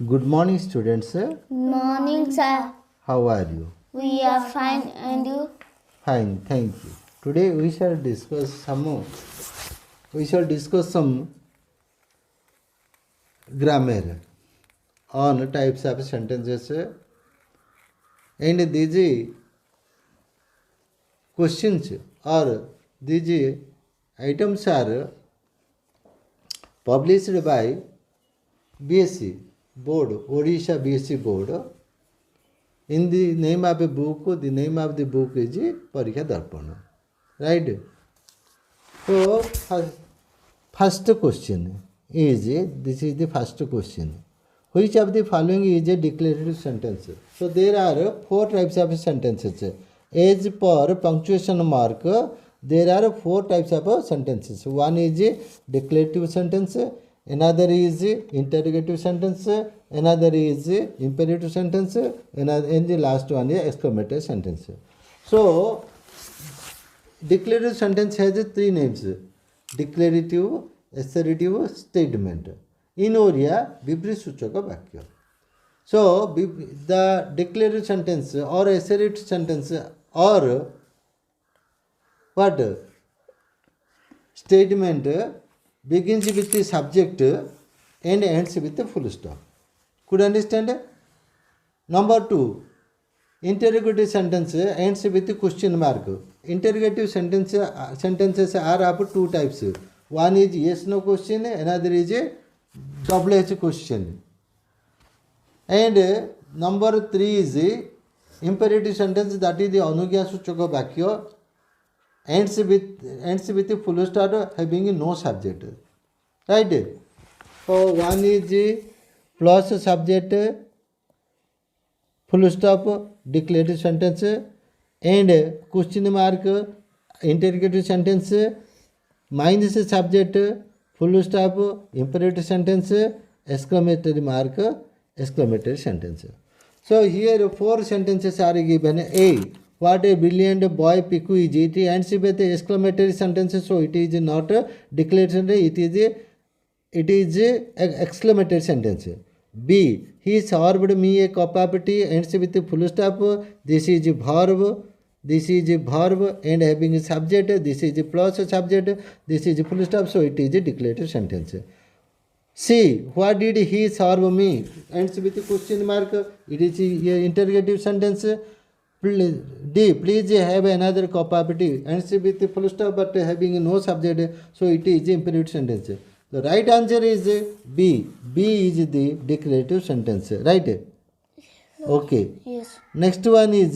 Good morning, students. Morning, sir. How are you? We are fine, and you? Fine, thank you. Today we shall discuss some grammar on types of sentences, and these questions or these items are published by BSc Board, Odisha BSc Board. In the name of a book, the name of the book is Parikha Darpana. Right? So, first question is, this is the first question. Which of the following is a declarative sentence? So, there are 4 types of sentences. As per punctuation mark, there are 4 types of sentences. One is a declarative sentence, another is interrogative sentence, another is imperative sentence, and the last one is exclamatory sentence. So, declarative sentence has 3 names: declarative, assertive, statement. In Oriya, Vibri Suchaka Vakya. So, the declarative sentence or assertive sentence or what? Statement begins with the subject and ends with the full stop. Could you understand? Number 2, interrogative sentence ends with the question mark. Interrogative sentences are of 2 types. One is yes no question, another is a double H question. And number 3 is imperative sentence, that is the Anugya Suchaka Vakya, ends with the full stop having no subject. Right? So one is plus subject, full stop, declarative sentence, and question mark, interrogative sentence, minus subject, full stop, imperative sentence, exclamatory mark, exclamatory sentence. So here 4 sentences are given. A. What a brilliant boy Piku is. It ends with the exclamatory sentence, so it is not a declaration, it is a exclamatory sentence. B. He served me a cup of tea, ends with the full stop. This is a verb. This is a verb and having a subject. This is a plus subject. This is a full stop, so it is a declarative sentence. C. What did he serve me? Ends with a question mark. It is an interrogative sentence. D. Please have another cup of tea. Ends with a full stop but having no subject, so it is an imperative sentence. The right answer is B. B is the declarative sentence. Right? Okay. Yes. Next one is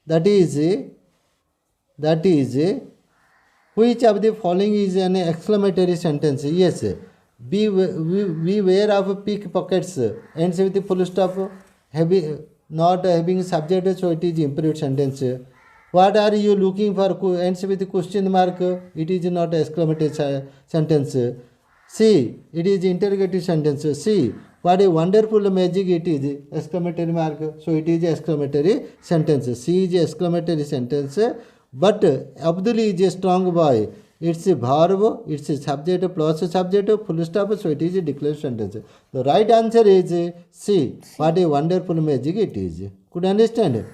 that is which of the following is an exclamatory sentence? Yes. Beware of pickpockets. Ends with the full stop. Not having subject, so it is imperative sentence. What are you looking for? Ends with the question mark. It is not exclamatory sentence. C. It is interrogative sentence. C. What a wonderful magic it is! Exclamatory mark. So it is exclamatory sentence. C is exclamatory sentence. But Abdul is a strong boy. It's a verb, it's a subject plus a subject, full stop, so it is a declarative sentence. The right answer is C. What a wonderful magic it is. Could you understand?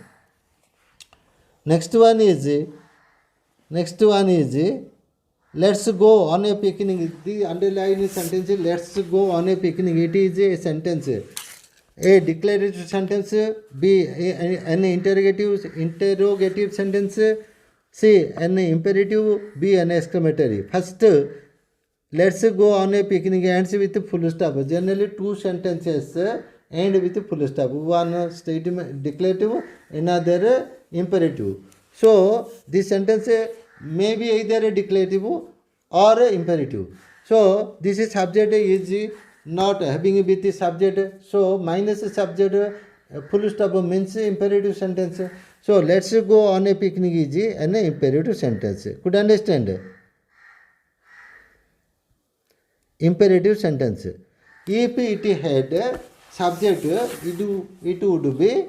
Next one is let's go on a picnic. The underlying sentence is let's go on a picnic. It is a sentence. A declarative sentence. B. An interrogative sentence. C. An imperative. B. An exclamatory. First, let's go on a picnic ends with full stop. Generally 2 sentences end with full stop. One statement declarative, another imperative. So this sentence may be either a declarative or a imperative. So this is subject is not having with the subject. So minus subject, full stop means imperative sentence. So let's go on a picnic is an imperative sentence. Could you understand? Imperative sentence. If it had subject, it would be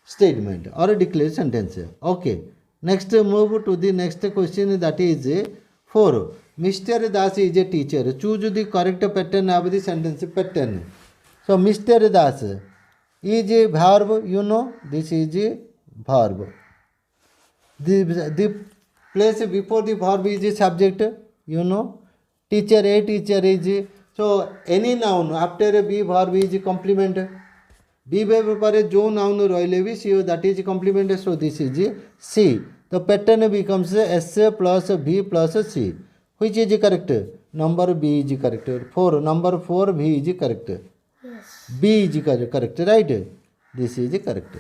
statement or a declared sentence. Okay. Next, move to the next question, that is 4. Mr. Das is a teacher. Choose the correct pattern of the sentence pattern. So Mr. Das is a verb, you know, this is a verb. The place before the verb is a subject, you know. Teacher, a teacher is, so any noun after a be verb is a complement. Be verb पर जो noun रहिले भी सी that is complement, so this is C. The pattern becomes S plus B plus C. Which is correct? Number B is correct. 4. Number 4 B is correct. Yes. B is correct, right? This is correct.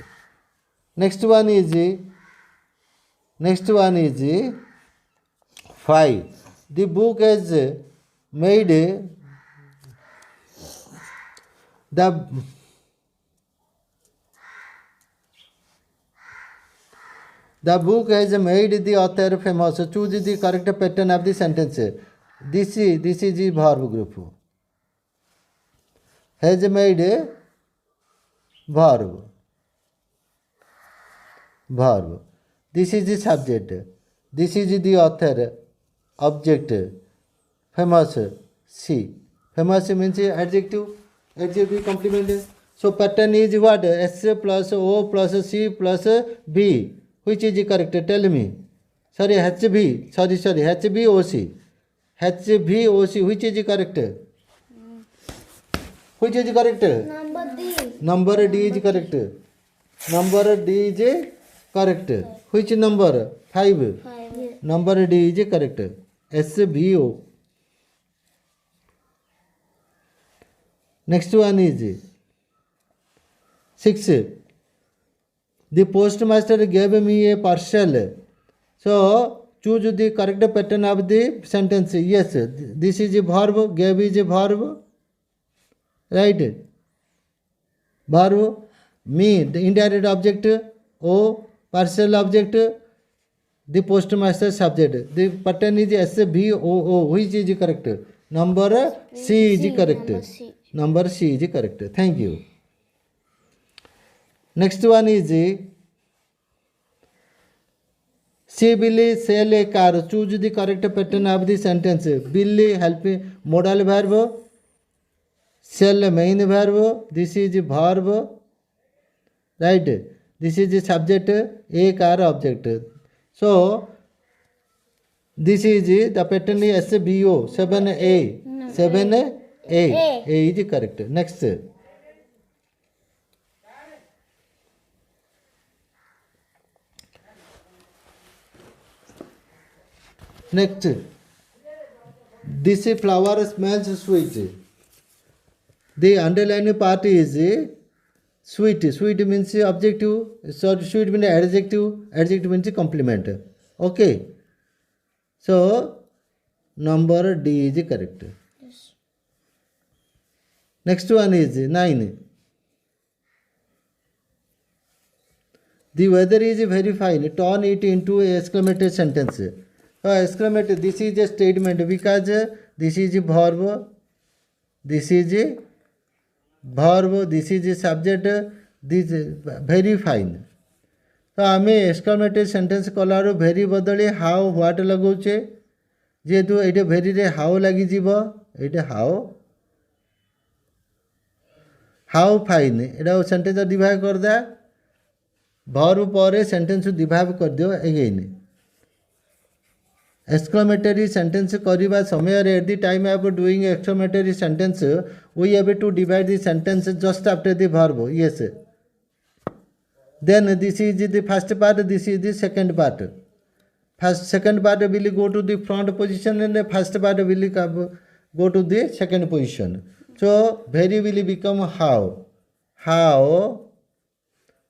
Next one is 5. The book has made the book has made the author famous. Choose the correct pattern of the sentence. This is the verb group. Has made a verb. This is the subject. This is the author. Object. Famous. C. Famous means adjective. Adjective complement. So pattern is what? S plus O plus C plus B. Which is correct? Tell me. Sorry, HB. Sorry, HBOC. HBOC. Which is correct? Which is correct? Number D. Number D is correct. Number D is correct. Which number? 5. 5. Number D is correct. SBO. Next one is 6. The postmaster gave me a parcel. So choose the correct pattern of the sentence. Yes, this is a verb. Gave is a verb. Right? Verb. Me, the indirect object. O, parcel object. The postmaster subject. The pattern is SBOO. Which is correct? Number C is correct. Number C is correct. Thank you. Next one is see Billy sell a car. Choose the correct pattern of the sentence. Billy helping modal verb. Sell main verb. This is verb. Right. This is the subject. A car object. So this is the pattern is SBO. 7A. 7A. A is correct. Next. Next, this flower smells sweet. The underlined part is sweet. Sweet means objective. So sweet means adjective. Adjective means complement. Okay. So number D is correct. Yes. Next one is 9. The weather is very fine. Turn it into a exclamatory sentence. Exclamatory. This is a statement because this is a verb. This is a verb. This is a subject. This is very fine. तो आम exclamatory sentence colour भेरी बदले how what लगौचे जेहेतु ये भेरी रे how लगिज ये how fine एटा sentence divide कर दे वर्ब पर सेंटेंस डिवाइड कर दियो अगेन एक्सक्लेमेटरी सेंटेंस करने समय at the time of doing exclamatory sentence we have to divide the sentence just after the verb yes then this is the first part, this is the second part. Second part will go to the front position and the first part will go to the second position. So very will become how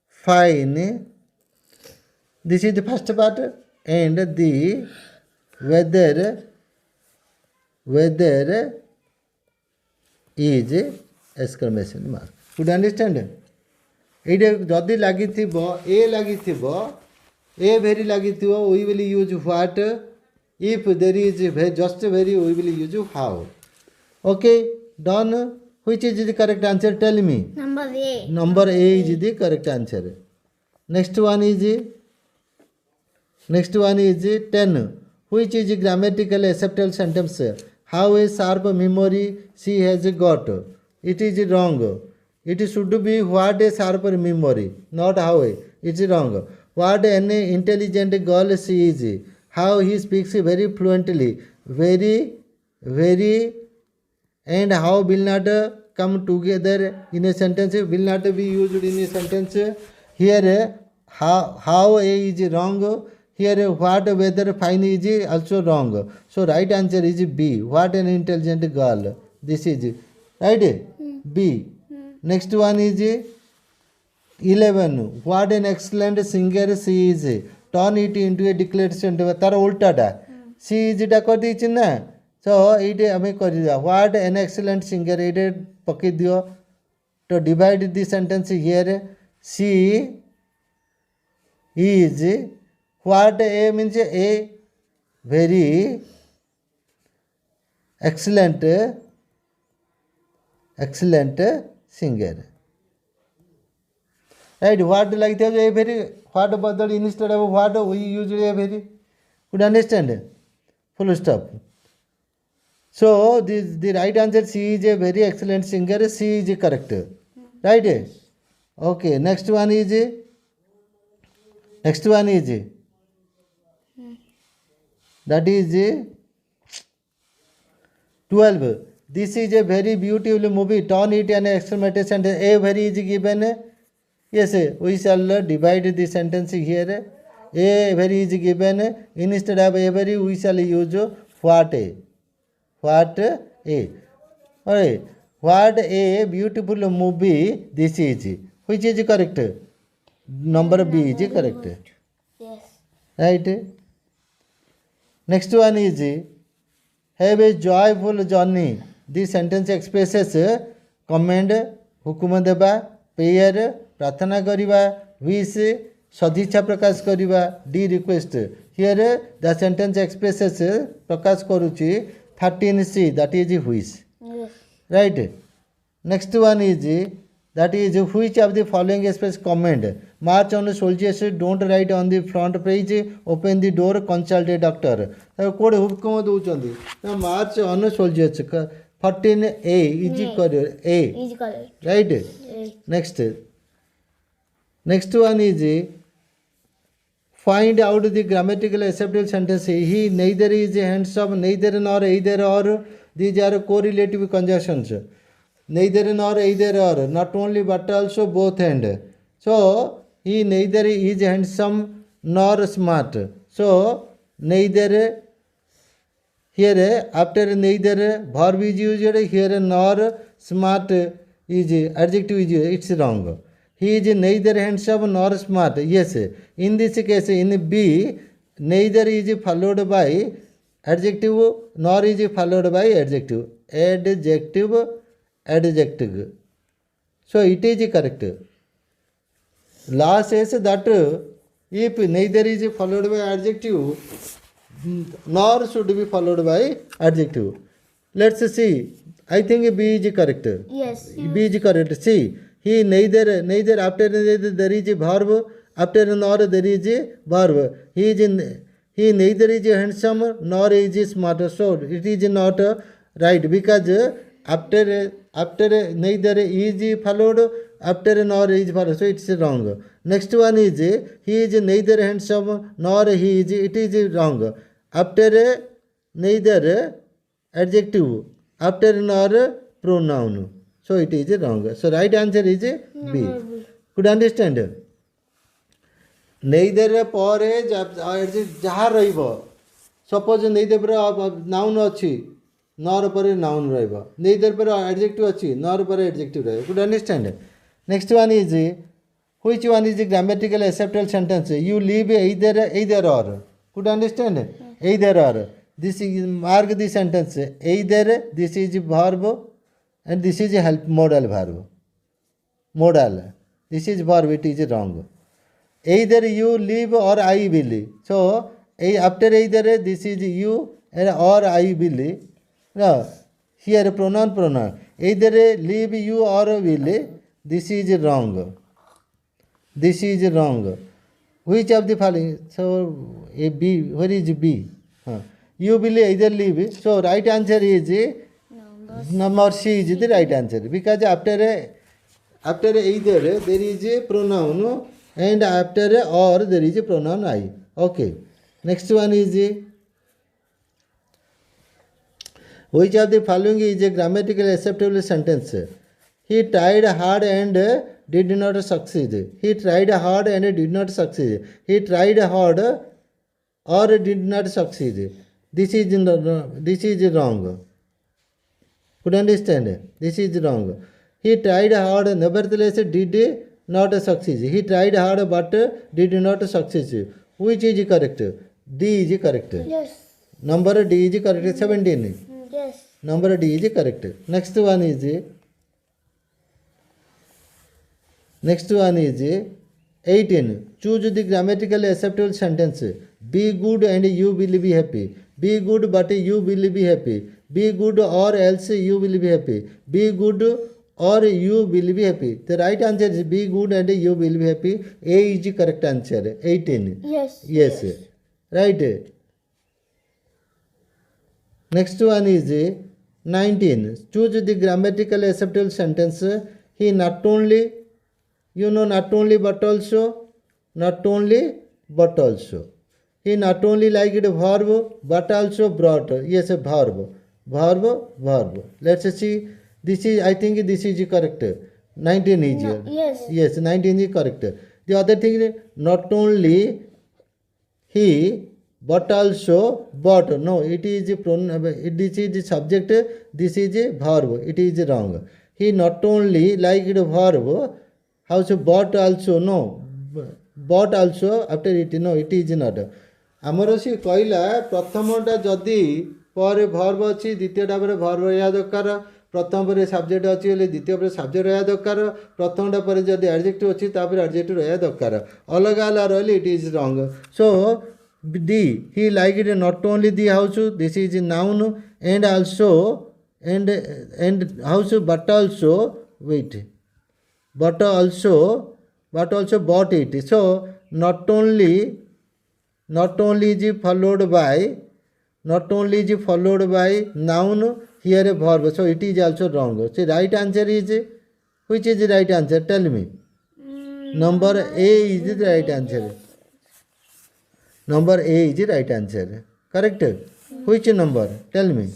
fine, this is the first part, and the weather is exclamation mark. Could you understand? ये जदि लगी ए लगी a very लगी we will use what if there is just very we will use how okay done which is the correct answer tell me number A is the correct answer next one is 10 which is grammatical acceptable sentence how a sharp memory she has got it is wrong It should be what a sharp memory, not how. It's wrong. What an intelligent girl she is. How he speaks very fluently. Very, and how will not come together in a sentence. Will not be used in a sentence. Here, how A is wrong. Here, what weather fine is also wrong. So, right answer is B. What an intelligent girl. This is right. B. Next one is 11. What an excellent singer she is. Turn it into a declared sentence. तार उल्टाटा she is टा कर दी ना. So it हमें कर दिया. What an excellent singer. it पकड़ दियो. To divide the sentence here, she is what a means a very excellent singer. Right? What like that a very what bother instead of what we usually a very could understand. Full stop. So this the right answer she is a very excellent singer. She is correct. Right? Okay. Next one is that is 12. This is a very beautiful movie. Turn it an exclamation sentence. A very is given. Yes, we shall divide the sentence here. A very is given. Instead of a very, we shall use what a. What a. Alright. What a beautiful movie this is. Which is correct? Number B is correct. Yes. Right? Next one is have a joyful journey. This sentence expresses command, हुकुम देबा, prayer, प्रार्थना करिबा, wish, सदिच्छा प्रकाश करिबा, D request. Here the sentence expresses प्रकाश करूची 13C, that is wish. Yes. Right? Next one is that is which of the following express command. March on soldiers, don't write on the front page, open the door, consult a doctor. Code Hukum दउचंदी. March on soldiers 14A is correct. A. Is correct. Right? Yes. Next one is find out the grammatical acceptable sentence. He neither is handsome, neither nor either or. These are correlative conjunctions. Neither nor either or. Not only but also both and. So he neither is handsome nor smart. So neither. Here after neither verb is used. Here nor smart is adjective is used. It's wrong. He is neither handsome nor smart. Yes. In this case, in B, neither is followed by adjective nor is followed by adjective. Adjective. So it is correct. Law says that if neither is followed by adjective nor should be followed by adjective. Let's see. I think B is correct. Yes. B is correct. See, he neither after neither there is a verb, after nor there is a verb. He neither is handsome nor is smart. So it is not right because after neither is followed, after nor is followed. So it's wrong. Next one is he is neither handsome nor he is. It is wrong. After neither adjective, after nor pronoun. So it is wrong. So right answer is B. Could understand? Neither पर जहाँ रहिबो. Suppose neither पर noun अच्छी, nor पर noun रहिबो. Neither पर adjective अच्छी, nor पर adjective रहिबो. Could understand? Next one is which one is the grammatical acceptable sentence? You leave either or. Could understand? Either or. This is mark the sentence. Either this is verb and this is a help modal verb. Modal. This is verb. It is wrong. Either you leave or I will. So after either this is you and or I will. No. Here pronoun. Either leave you or will. This is wrong. This is wrong. Which of the following? So a B. Where is B? You will either leave. So right answer is number C is the right answer because after After either there is a pronoun and after or there is a pronoun I. Okay. Next one is which of the following is a grammatically acceptable sentence? He tried hard and did not succeed. He tried hard and did not succeed. He tried hard or did not succeed. This is wrong. Could understand? This is wrong. He tried hard, nevertheless did not succeed. He tried hard but did not succeed. Which is correct? D is correct. Yes. Number D is correct. 17. Yes. Number D is correct. Next one is 18. Choose the grammatically acceptable sentence. Be good and you will be happy. Be good but you will be happy. Be good or else you will be happy. Be good or you will be happy. The right answer is be good and you will be happy. A is the correct answer. 18. Yes. Yes. Right. Next one is 19. Choose the grammatically acceptable sentence. He not only, not only but also, not only but also. He not only liked verb but also brought. Yes, verb. Let's see. This is, I think this is correct. 19 is here. Yes. Yes, 19 is correct. The other thing is not only he but also but. No, it is this is the subject, this is a verb. It is wrong. He not only liked verb, how so but also, no. But also after it, no, it is not. ଆମର ସେ କହିଲା ପ୍ରଥମଟା ଯଦି ପରେ verb ଅଛି, ଦ୍ୱିତୀୟଟା ପରେ verb ରହିବା ଦରକାର, ପ୍ରଥମ ପରେ ସବଜେକ୍ଟ ଅଛି ହେଲେ ଦ୍ୱିତୀୟ ପରେ ସବଜେକ୍ଟ ରହିବା ଦରକାର, ପ୍ରଥମଟା ପରେ ଯଦି ଆଡ଼ଜେକ୍ଟିଭ୍ ଅଛି ତାପରେ ଆଡ଼ଜେକ୍ଟିଭ୍ ରହିବା ଦରକାର, ଅଲଗା ଅଲଗା ରହିଲେ it is wrong. So D, he liked not only the house, this is noun, and also and house but also wait, but also bought it. So not only is followed by noun, here a verb, so it is also wrong. So right answer is, which is the right answer? Tell me. Number A is the right answer. Number A is the right answer. Correct? Which number? Tell me.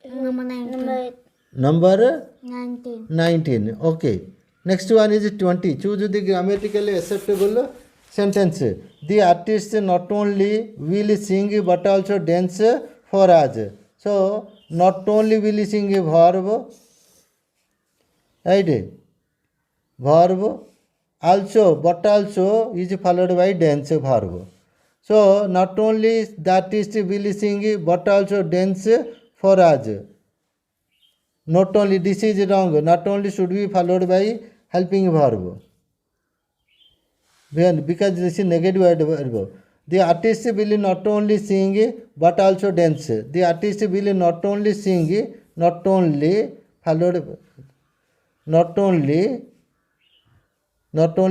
Number 19. Number 19. 19. Okay. Next one is 20. Choose the grammatically acceptable sentence. The artist not only will sing but also dance for us. So not only will sing a verb, right? Verb also, but also is followed by dance verb. So not only the artist will sing but also dance for us. Not only, this is wrong. Not only should be followed by helping verb, because this is negative verb. The artist will not only sing but also dance. The artist will not only sing, not only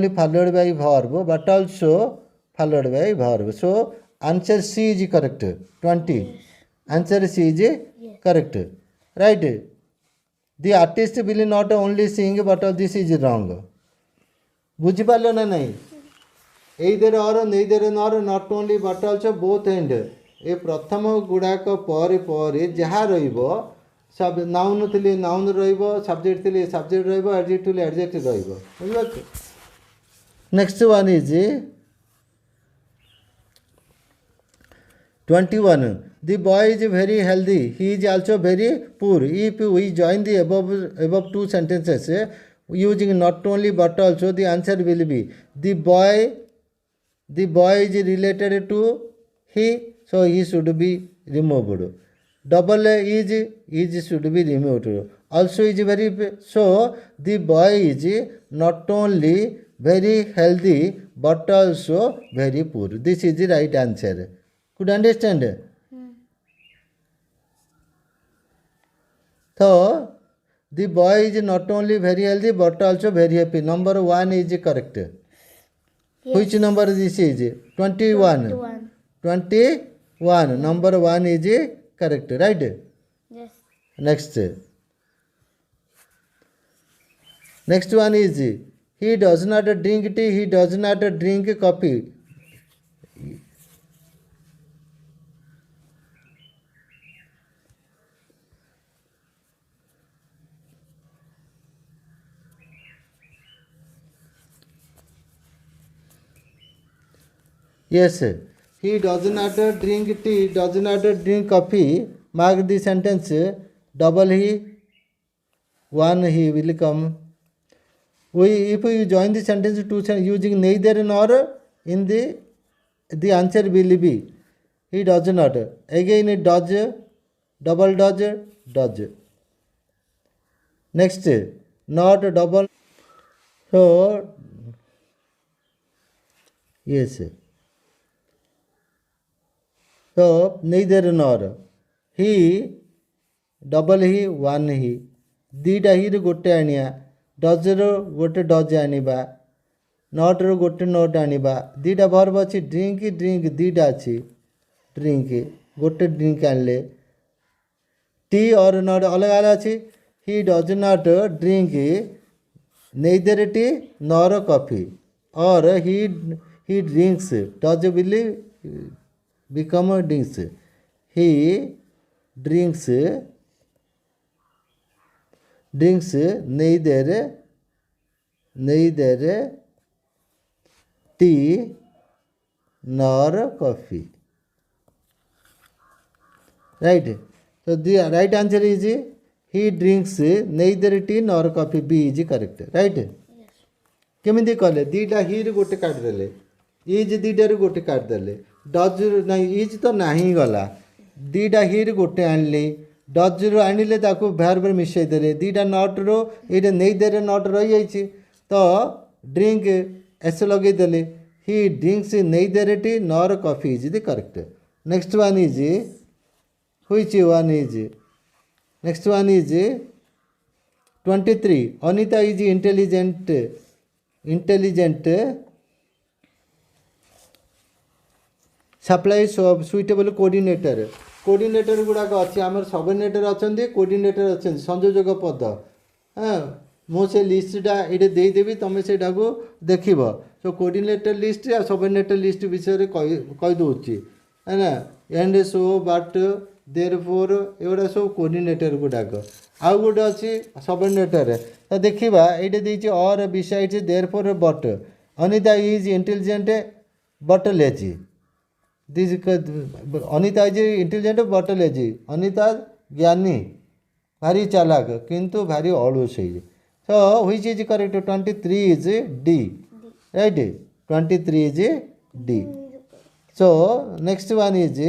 followed by verb but also followed by verb. So answer C is correct. 20. Answer C is correct. Right? The artist will not only sing but this is wrong. ବୁଝିପାରିଲ ନା ନାହିଁ? either or, neither nor, not only but also, both and. ଏ ପ୍ରଥମ ଗୁଡ଼ାକ ପରେ ପରେ ଯାହା ରହିବ, ସବ୍ noun ଥିଲେ ନାଉନ୍ ରହିବ, ସବଜେକ୍ଟ ଥିଲେ ସବଜେକ୍ଟ ରହିବ, ଆଡ଼ଜେକ୍ଟ ଥିଲେ ଆଡ଼ଜେକ୍ଟ ରହିବ. ବୁଝିପାରୁଛ? Next one is 21. The boy is very healthy. He is also very poor. If we join the above two sentences using not only but also, the answer will be the boy is related to he, so he should be removed. Double is should be removed. Also is very, so the boy is not only very healthy but also very poor. This is the right answer. Could understand? So the boy is not only very healthy but also very happy. Number 1 is correct. Yes. Which number this is? 21. 21. Number 1 is correct, right? Yes. Next. Next one is he does not drink tea, he does not drink coffee. Yes, he does not drink tea, does not drink coffee. Mark the sentence. Double he, one he will come. If you join the sentence to using neither nor, in the answer will be he does not. Again it does, double does. Next, not double. So yes. So neither nor. He double he, one he. ଦିଟା ହିରୁ ଗୋଟେ ଆଣିବା, ଡଜ୍ରୁ ଗୋଟେ does ଆଣିବା, ନଟ୍ରୁ ଗୋଟେ not ଆଣିବା. ଦୁଇଟା verb ଅଛି, drink drink ଦୁଇଟା ଅଛି. ଡ୍ରିଙ୍କ ଗୋଟେ ଡ୍ରିଙ୍କ ଆଣିଲେ. ଟି ଅର୍ ନଟ୍ ଅଲଗା ଅଲଗା ଅଛି. He does not drink neither tea nor coffee, or he drinks does will become drinks. He drinks neither tea nor coffee. Right? So the right answer is he drinks neither tea nor coffee. B is correct. Right? କେମିତି କଲେ? ଦୁଇଟା ହିରୁ ଗୋଟେ କାଢ଼ିଦେଲେ, is ଦୁଇଟାରୁ ଗୋଟେ କାଢ଼ିଦେଲେ, does ନାହିଁ, is ତ ନାହିଁ ଗଲା. ଦୁଇଟା ହିରୁ ଗୋଟେ ଆଣିଲେ, ଡଜ୍ରୁ ଆଣିଲେ ତାକୁ ଭର୍ବରେ ମିଶାଇ ଦେଲେ. ଦୁଇଟା ନଟ୍ରୁ ଏଇଟା ନେଇଦେଲେ, ନଟ୍ ରହିଯାଇଛି ତ ଡ୍ରିଙ୍କ ଏସ୍ ଲଗେଇଦେଲେ. He drinks neither tea nor coffee is the correct. Next one is which one is? Next one is 23. Anita is intelligent supply suitable coordinator. Coordinator ଗୁଡ଼ାକ ଅଛି ଆମର, ସବର୍ଡ଼ିନେଟର ଅଛନ୍ତି, କୋଡ଼ିନେଟର ଅଛନ୍ତି, ସଂଯୋଜକ ପଦ. ହଁ, ମୁଁ ସେ ଲିଷ୍ଟଟା ଏଇଠି ଦେଇଦେବି, ତୁମେ ସେଇଟାକୁ ଦେଖିବ. ସୋ କୋଡ଼ିନେଟର ଲିଷ୍ଟ ଆଉ ସବର୍ଡ଼ିନେଟର ଲିଷ୍ଟ ବିଷୟରେ କହିଦେଉଛି ହେଲା. And so but therefore ଏଗୁଡ଼ା ସବୁ କୋଡ଼ିନେଟର ଗୁଡ଼ାକ. ଆଉ ଗୋଟେ ଅଛି ସବର୍ଡ଼ିନେଟର. ତ ଦେଖିବା, ଏଇଠି ଦେଇଛି or besides therefore but. Anita is intelligent but lazy. Anita is intelligent but lazy. Anita ଜ୍ଞାନୀ, ଭାରି ଚାଲାକ କିନ୍ତୁ ଭାରି ଅଳସୁଆ. So which is correct? 23 is D. Right? 23 is D. So next one is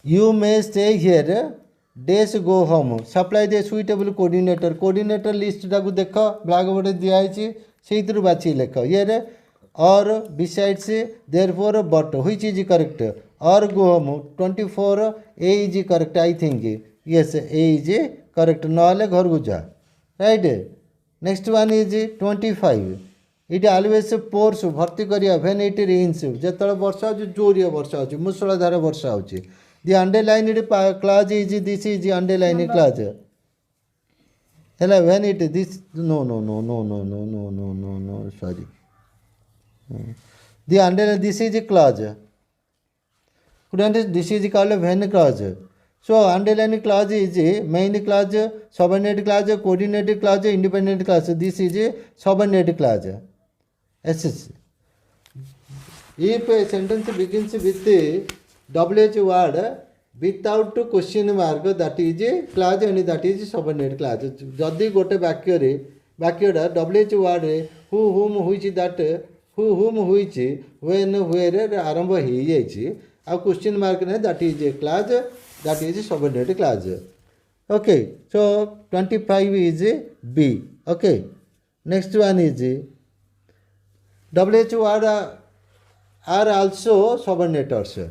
you may stay here, days go home. Supply the suitable coordinator. Coordinator list टाକୁ देख, blackboard दिया है, ସେଇଥିରୁ ବାଛି ଲେଖ. ଇଏରେ or besides therefore but which is correct? Or go home. 24 A is correct I think. Yes, A is correct. ନହେଲେ ଘରକୁ ଯା. Right? Next one is 25. It always pours ଭର୍ତ୍ତି କରିବା when it rains. ଯେତେବେଳେ ବର୍ଷା ହେଉଛି, ଜୋରିଆ ବର୍ଷା ହେଉଛି, ମୂଷଳଧାର ବର୍ଷା ହେଉଛି. The underlined clause is this is underlined clause. ହେଲା, when it this no sorry. The underlined this is clause. This is called when clause. So underlying clause is main clause, subordinate clause, coordinate clause, independent clause. This is subordinate clause. SS. If a sentence begins with WH word without question mark, that is clause and that is subordinate clause. जदि गोटे वाक्यटा WH word who, whom, which, that, who, whom, which, when, where आरंभ हो जाइए, आ question mark नहीं, that is a clause, that is subordinate clause. Okay, so 25 is B. Okay, next one is WH word are also subordinators.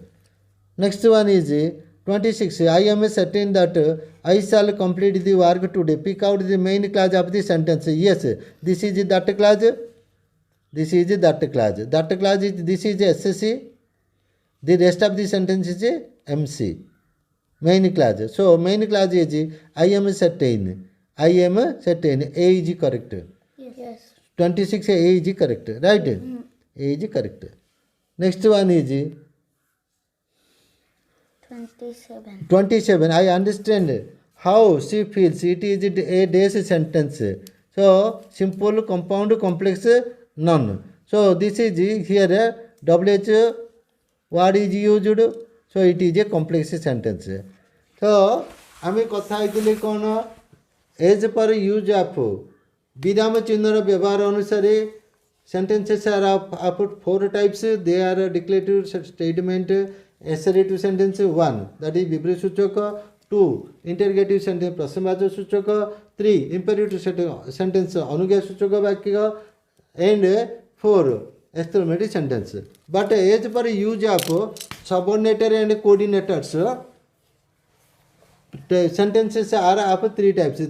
Next one is 26. I am certain that I shall complete the work today. Pick out the main clause of the sentence. Yes, this is that clause. This is that clause. That clause is, this is SC. The rest of the sentence is MC. Main clause. So main clause is I am certain. I am certain. A is correct. Yes. 26 A is correct. Right? A is correct. Next one is 27. 27. I understand how she feels. It is a dash sentence. So, simple, compound, complex, none. So, this is here WH word is used. So, it is a complex sentence. So, আমি কথা হইଥିଲେ কোন age पर use of विराम चिन्हर व्यवहार अनुसार sentences are of four types. They are declarative statement, assertive sentence 1, that is विवृत सूचक, 2 interrogative sentence प्रश्नवाचक सूचक, 3 imperative sentence अनुज्ञा सूचक वाक्य, and 4 exclamatory sentence. But as per use of subordinator and coordinators, the sentences are of three types.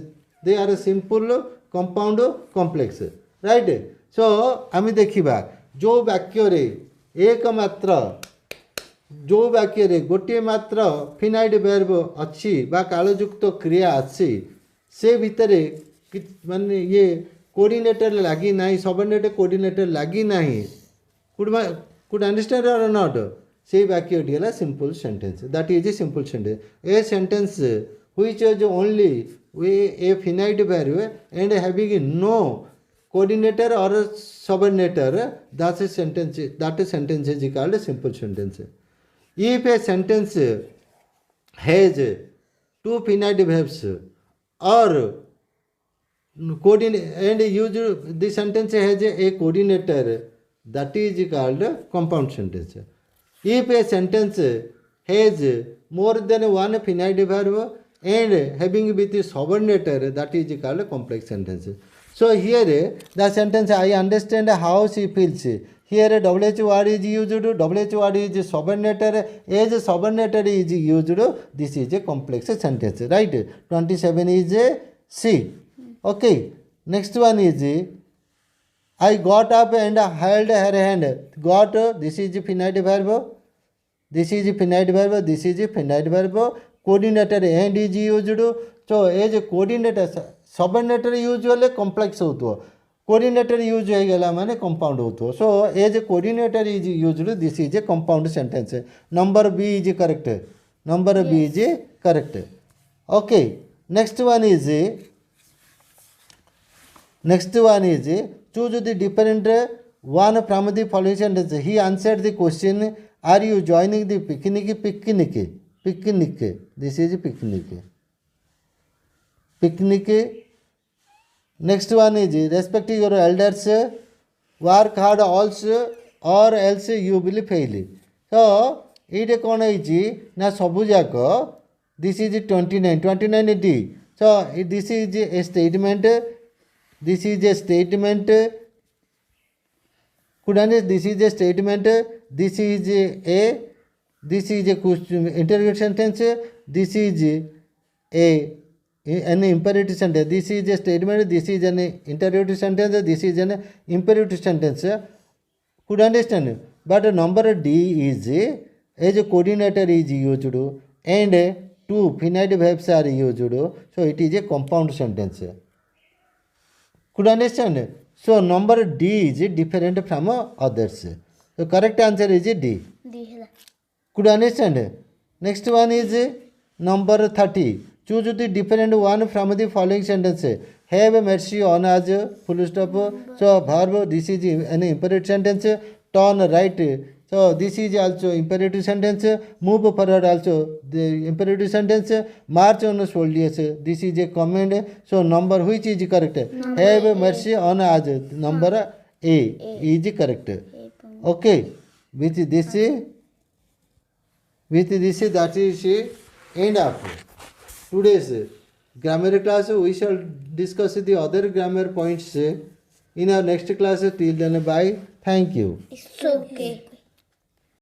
They are simple, compound, complex. Right? So आम देखा जो वाक्य एक मात्र जो वाक्य गोटे मात्र फिनाइट वर्ब अच्छी बा कालयुक्त क्रिया अच्छी से भितर माने ये कोऑर्डिनेटर लगी ना सबऑर्डिनेट कोऑर्डिनेटर लगी ना कुड अंडरस्टैंड और नॉट से वाक्य है simple sentence. That is a simple sentence. A sentence which is only a finite verb and having no coordinator or subordinator, that sentence is called a simple sentence. If a sentence has two finite verbs or and used the sentence has a coordinator, that is called a compound sentence. If a sentence has more than one finite verb and having with the subordinator, that is called a complex sentence. So here the sentence I understand how she feels. Here WH word is used, WH word is subordinator, as subordinator is used, this is a complex sentence. Right? 27 is a C. Okay. Next one is I got up and held her hand. Got, this is finite verb. This is finite verb. This is finite verb. Coordinator and is used. So as a coordinator, subordinator use हेले complex होतो, coordinator use हो गला माने compound होतो. So as a coordinator is used, this is a compound sentence. Number B is correct. Number B is correct. Okay. Next one is choose the different one from the following sentence. He answered the question are you joining the picnic. Picnic this is picnic. Next one is respect your elders, work hard also or else you will fail. So ये कौन है ना सबू जाक. This is 29 D. So this is a statement. This is a statement. This is a statement. This is a question interrogative sentence. This is an imperative sentence. This is a statement. This is an interrogative sentence. This is an imperative sentence. Could understand? But number D is as a coordinator is used and two finite verbs are used. So it is a compound sentence. Could understand? So number D is different from others. So correct answer is D. Could understand? Next one is number 30. Choose the different one from the following sentence. Have mercy on us, full stop. So verb, this is an imperative sentence. Turn right. So this is also imperative sentence. Move forward also the imperative sentence. March on soldiers. This is a command. So number which is correct? Have mercy on us. Number A is correct. Okay. With this that is end of today's grammar class. We shall discuss the other grammar points in our next class. Till then, bye. Thank you. It's okay.